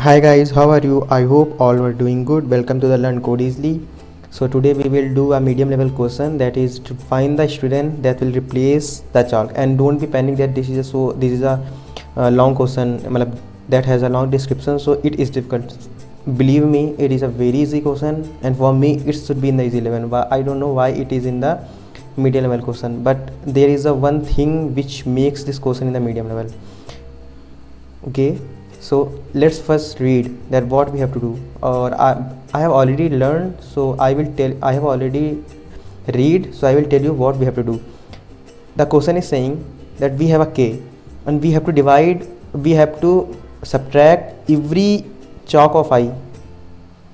Hi guys, how are you? I hope all were doing good. Welcome to the Learn Code Easily. So today we will do a medium level question, that is to find the student that will replace the chalk. And don't be panic that this is a long question, that has a long description, so it is difficult. Believe me, it is a very easy question, and for me it should be in the easy level. But I don't know why it is in the medium level question. But there is a one thing which makes this question in the medium level. Okay, so let's first read that what we have to do, or I have already learned, so I have already read, so I will tell you what we have to do. The question is saying that we have a k and we have to subtract every chalk of I.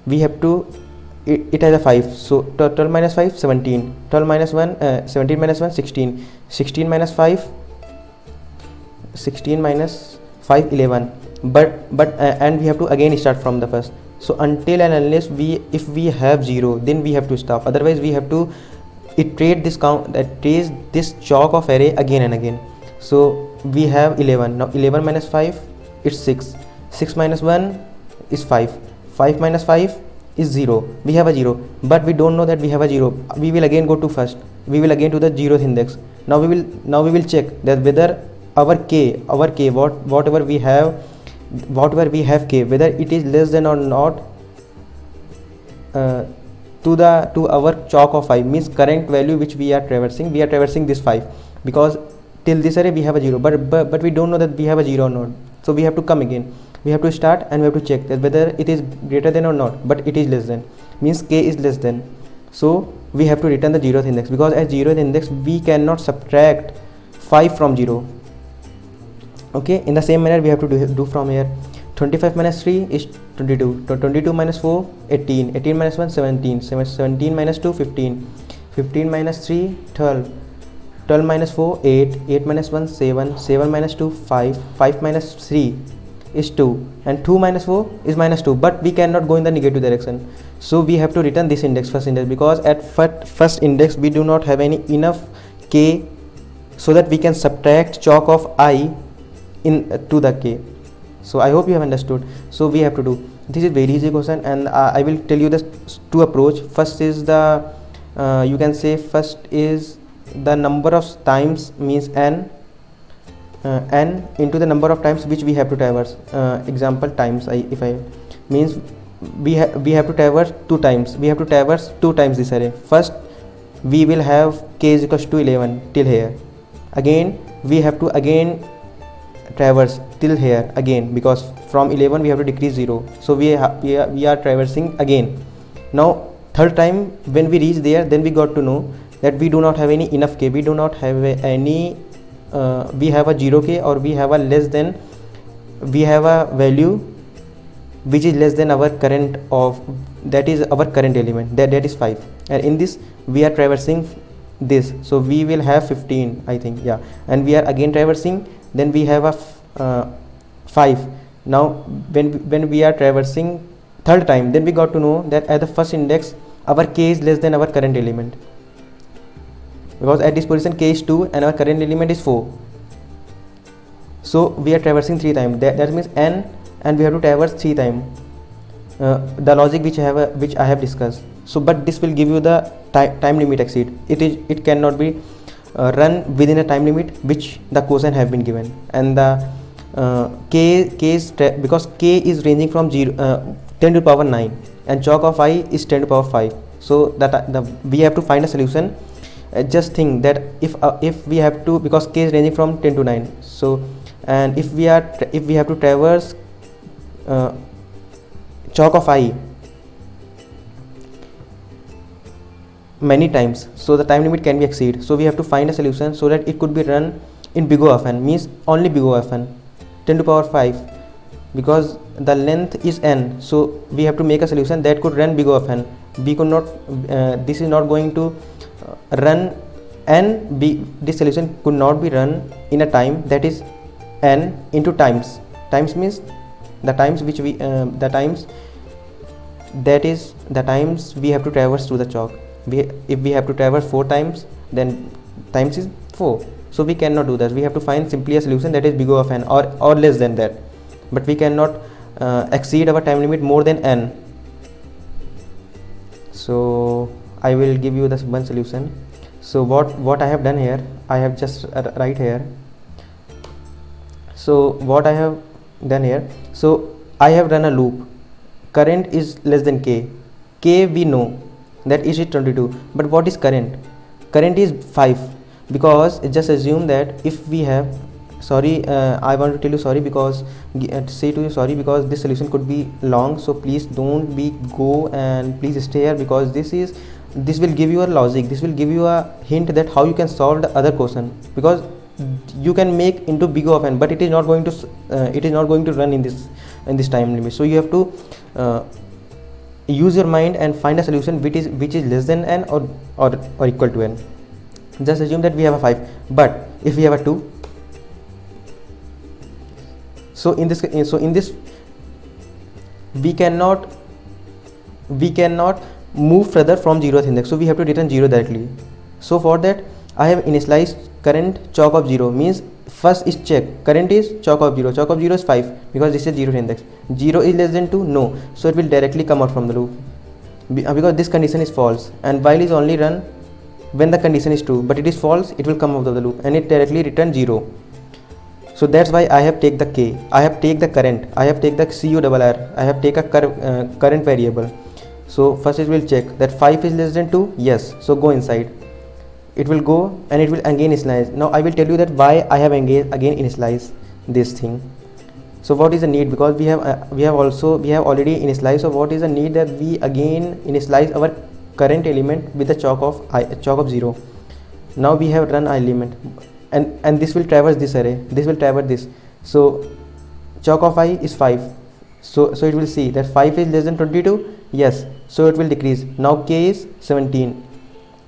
We have to, it has a 5, so 12 minus 5 17, 12 minus 1 17 minus 1 16, 16 minus 5 16 minus 5 11. But and we have to again start from the first. So until and unless if we have 0, then we have to stop, otherwise we have to iterate this chalk of array again and again. So we have 11. Now 11 minus 5 is 6, 6 minus 1 is 5, 5 minus 5 is 0. We have a 0, but we don't know that we have a 0. We will again go to first, we will again to the 0th index. Now we will check that whether our k whatever we have k, whether it is less than or not to our chalk of 5, means current value which we are traversing this 5, because till this array we have a 0, but we don't know that we have a 0 or not. So we have to come again, we have to start and we have to check that whether it is greater than or not, but it is less than, means k is less than. So we have to return the 0th index, because at 0th index we cannot subtract 5 from 0. Okay, in the same manner we have to do from here. 25 minus 3 is 22, 22 minus 4 18, 18 minus 1 17, 17 minus 2 15, 15 minus 3 12, 12 minus 4 8, 8 minus 1 7, 7 minus 2 5, 5 minus 3 is 2, and 2 minus 4 is minus 2, but we cannot go in the negative direction. So we have to return this index, first index, because at first index we do not have any enough k so that we can subtract chalk of I to the k. So I hope you have understood. So we have to do, this is very easy question, and I will tell you this two approach. First is the you can say first is the number of times, means n into the number of times which we have to traverse. Example times if I means we have to traverse 2 times, we have to traverse 2 times this array. First we will have k is equals to 11 till here, again we have to again traverse till here again, because from 11 we have to decrease 0, so we are traversing again. Now third time when we reach there, then we got to know that we do not have any enough k, we do not have any we have a 0k, or we have a less than, we have a value which is less than our current of, that is our current element, that is 5, and in this we are traversing this, so we will have 15 I think, yeah, and we are again traversing, then we have a 5. Now when we are traversing third time, then we got to know that at the first index our k is less than our current element, because at this position k is 2 and our current element is 4. So we are traversing 3 times, that means n, and we have to traverse 3 times, the logic which I have discussed. So but this will give you the time limit exceed, it cannot be run within a time limit which the question have been given, and the k is because k is ranging from 10 to the power 9 and chalk of I is 10 to the power 5. So that we have to find a solution. Just think that if we have to, because k is ranging from 10 to 9, so and if we have to traverse chalk of I many times, so the time limit can be exceed. So we have to find a solution so that it could be run in big O of n, means only big O of n, 10 to the power 5, because the length is n, so we have to make a solution that could run big O of n. We could not this is not going to run n, this solution could not be run in a time that is n into times means the times which we the times that is the times we have to traverse through the chalk. If we have to traverse 4 times, then times is 4, so we cannot do that. We have to find simply a solution that is big O of n or less than that, but we cannot exceed our time limit more than n. So I will give you this one solution. So what I have done here, I have just write here. So what I have done here, so I have run a loop. Current is less than k. K we know that is 22, but what is current? Current is 5, because just assume that if we have, sorry, I want to tell you sorry, because say to you sorry because this solution could be long, so please don't be go and please stay here, because this will give you a logic, this will give you a hint that how you can solve the other question, because you can make into big of n, but it is not going to run in this time limit. So you have to use your mind and find a solution which is less than n or equal to n. Just assume that we have a 5, but if we have a 2, so in this we cannot move further from 0th index, so we have to return 0 directly. So for that I have initialized current chalk of 0, means first is check current is chalk of 0. Chalk of 0 is 5, because this is 0th index. 0 is less than 2, no, so it will directly come out from the loop, because this condition is false, and while is only run when the condition is true, but it is false, it will come out of the loop and it directly return 0. So that's why I have take the k, I have take the current, I have take the CURR, I have take a current variable. So first it will check that 5 is less than 2, yes, so go inside. It will go and it will again initialize. Now I will tell you that why I have again initialize this thing. So what is the need? Because we have already initialized. So what is the need that we again initialize our current element with the chalk of 0. Now we have run element, and this will traverse this array, this will traverse this. So chalk of I is 5, so it will see that 5 is less than 22, yes, so it will decrease. Now k is 17,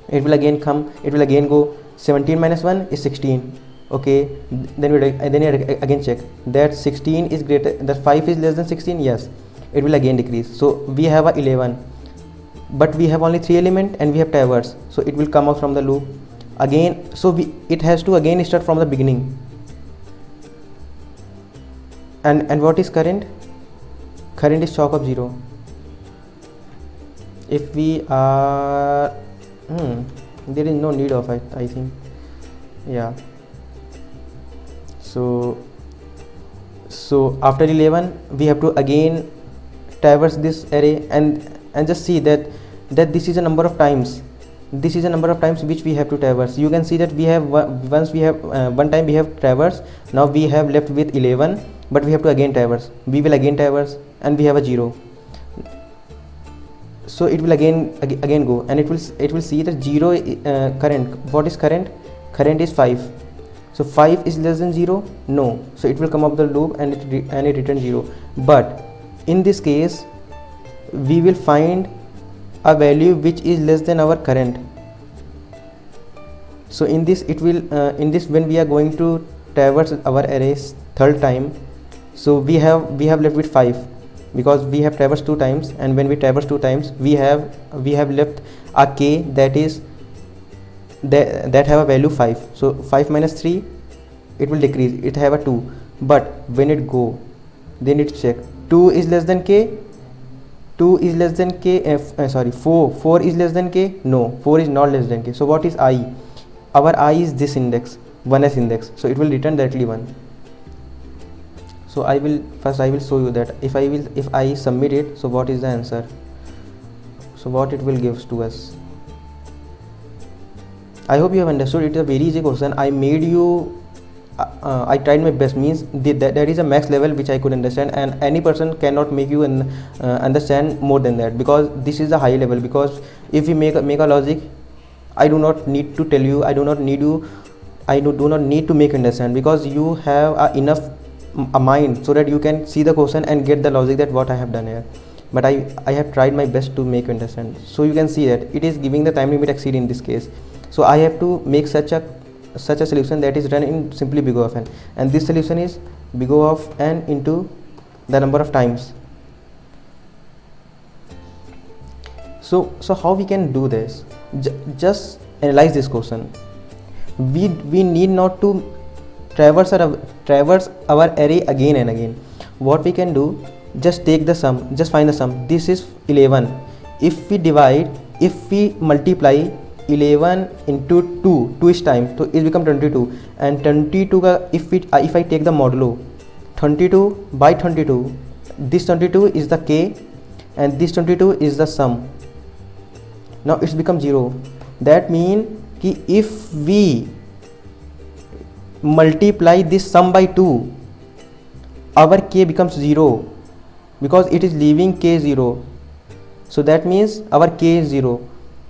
it will again come, it will again go. 17 minus 1 is 16, okay, then you again check that 16 is greater, that 5 is less than 16, yes, it will again decrease. So we have a 11, but we have only 3 element and we have traverse, so it will come out from the loop again. So it has to again start from the beginning. And what is current? Current is chalk of 0. If we are there is no need of it, I think, yeah. So after 11 we have to again traverse this array and just see that this is a number of times, this is a number of times which we have to traverse. You can see that we have one time we have traversed, now we have left with 11, but we have to again traverse, we will again traverse, and we have a 0. So it will again go, and it will see that 0 current. What is current? Current is 5. So 5 is less than 0, no, so it will come up the loop and it returns 0. But in this case we will find a value which is less than our current. So in this it will when we are going to traverse our arrays third time, so we have left with 5, because we have traversed 2 times, and when we traverse 2 times we have left a k that is that have a value 5. So 5 minus 3, it will decrease, it have a 2, but when it go, then it check 2 is less than k, 2 is less than k, 4 is less than k, no, 4 is not less than k. So what is I? Our I is this index, 1s index, so it will return directly 1. So I will show you that if I submit it, so what is the answer, so what it will gives to us. I hope you have understood. It is a very easy question. I made you I tried my best, means there is a max level which I could understand, and any person cannot make you understand more than that, because this is a high level. Because if we make a logic, I do not need to tell you, I do not need to make understand, because you have enough a mind so that you can see the question and get the logic that what I have done here. But I have tried my best to make you understand. So you can see that it is giving the time limit exceed in this case. So I have to make such a solution that is run in simply big O of n, and this solution is big O of n into the number of times. So how we can do this? Just analyze this question. We need not to traverse our array again and again. What we can do, just take the sum, just find the sum. This is 11. If we multiply 11 into 2 is time, so it become 22. And 22 का if I take the modulo 22 by 22, this 22 is the k and this 22 is the sum. Now it's become 0. That mean कि if we multiply this sum by 2, our k becomes 0 because it is leaving k 0. So that means our k is 0.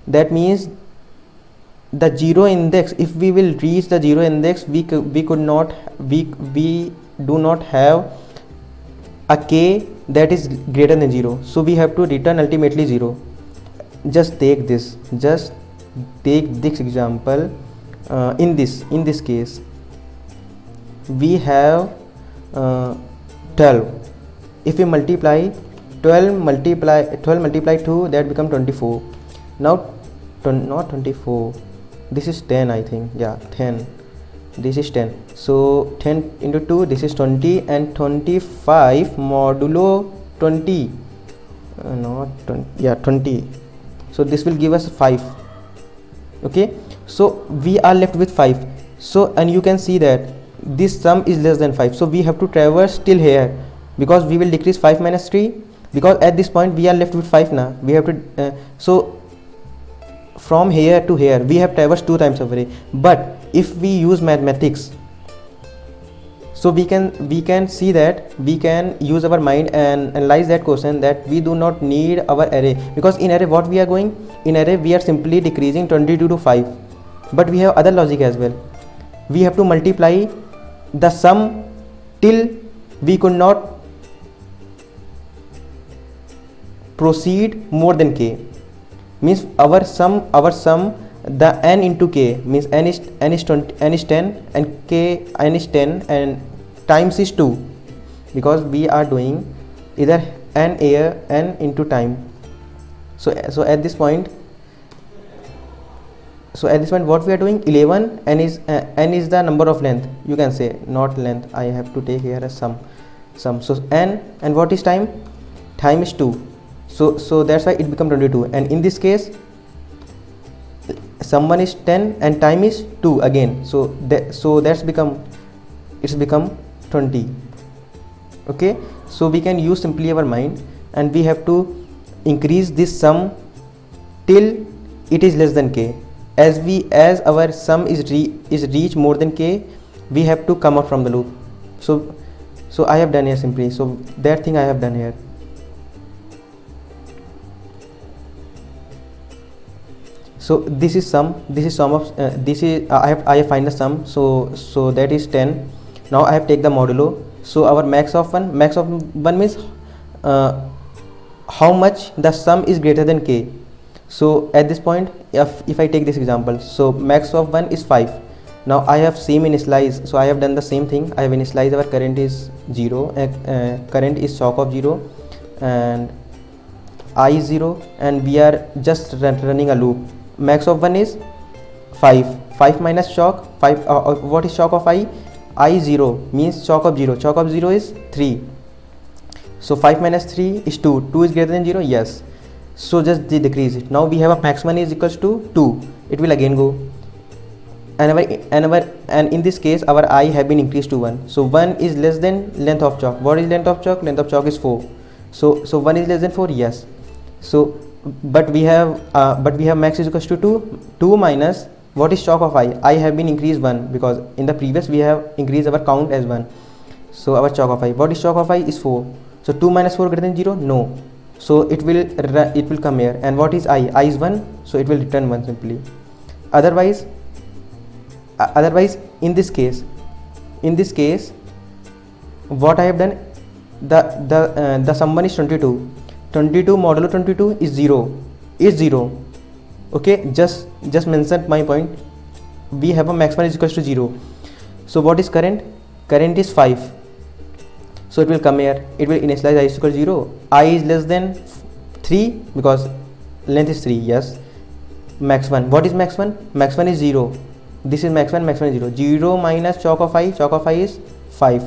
That means the 0 index, if we will reach the 0 index, we do not have a k that is greater than 0. So we have to return ultimately 0. Just take this example. In this case we have 12. If we multiply 12 multiply 2, that become 24. Now not 24, this is 10, I think. Yeah, 10. This is 10. So 10 into 2, this is 20, and 25 modulo 20, not 20, yeah, 20. So this will give us 5. Okay, so we are left with 5. So, and you can see that this sum is less than 5, so we have to traverse till here, because we will decrease 5 minus 3, because at this point we are left with 5 now. We have to so from here to here we have traversed 2 times already. But if we use mathematics, so we can see that we can use our mind and analyze that question, that we do not need our array, because in array what we are going, in array we are simply decreasing 22 to 5. But we have other logic as well. We have to multiply the sum till we could not proceed more than k. Means our sum the n into k, means n is 20, n is 10 and k n is 10 and times is 2, because we are doing either n into time. So at this point what we are doing, 11, n is the number of length, you can say, not length, I have to take here a sum. So n, and what is time is 2. So that's why it become 22. And in this case sum 1 is 10 and time is 2 again. So it's become 20. Okay, so we can use simply our mind, and we have to increase this sum till it is less than k. As our sum is reach more than k, we have to come out from the loop. So I have done here simply. So that thing I have done here. So this is sum of I have find the sum. So that is 10. Now I have take the modulo. So our max of 1 means how much the sum is greater than k. So at this point, if I take this example, so max of 1 is 5. Now I have same initialize, so I have done the same thing. I have initialized our current is 0, current is shock of 0 and I is 0, and we are just running a loop. Max of 1 is 5 minus shock 5. What is shock of I? I 0 means shock of 0. Shock of 0 is 3. So 5 minus 3 is 2. 2 is greater than 0. Yes. So just decrease it. Now we have a max 1 is equals to 2. It will again go. And in this case our I have been increased to 1. So 1 is less than length of chalk. What is length of chalk? Length of chalk is 4. So 1 is less than 4. Yes. So but we have max is equals to 2 minus what is chalk of I have been increased 1, because in the previous we have increased our count as 1. So our chalk of I, what is chalk of I is 4. So 2 minus 4 greater than 0? No. So it will come here. And what is I is 1, so it will return 1 simply. Otherwise in this case what I have done, the sum 1 is 22 modulo 22 is 0. Okay, just mention my point. We have a max 1 is equals to 0. So what is current is 5. So it will come here, it will initialize I is equal to 0. I is less than 3 because length is 3. Yes. Max 1, what is max 1? Max 1 is 0. This is max 1 is 0. 0 minus chalk of I is 5.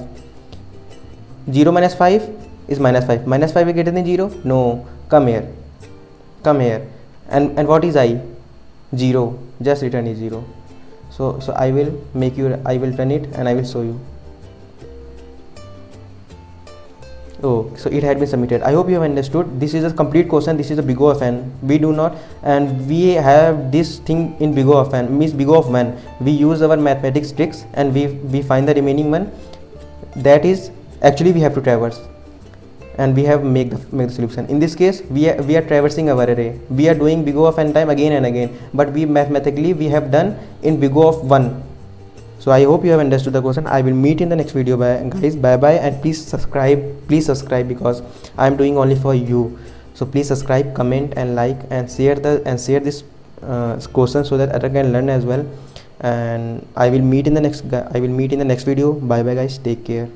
0 minus 5 is minus 5. Minus 5 is greater than 0? No. Come here. Come here. And what is I? 0. Just return is 0. So I will run it and I will show you. Oh, so it had been submitted. I hope you have understood. This is a complete question. This is a big O of n. We do not, and we have this thing in big O of n, means big O of 1. We use our mathematics tricks and we find the remaining one. That is actually we have to traverse, and we have make the solution. In this case, we are traversing our array. We are doing big O of n time again and again, but we mathematically we have done in big O of 1. So I hope you have understood the question. I will meet in the next video. Guys, bye bye, and please subscribe because I am doing only for you. So please subscribe, comment and like and share this question so that others can learn as well. And I will meet in the next video. Bye bye guys, take care.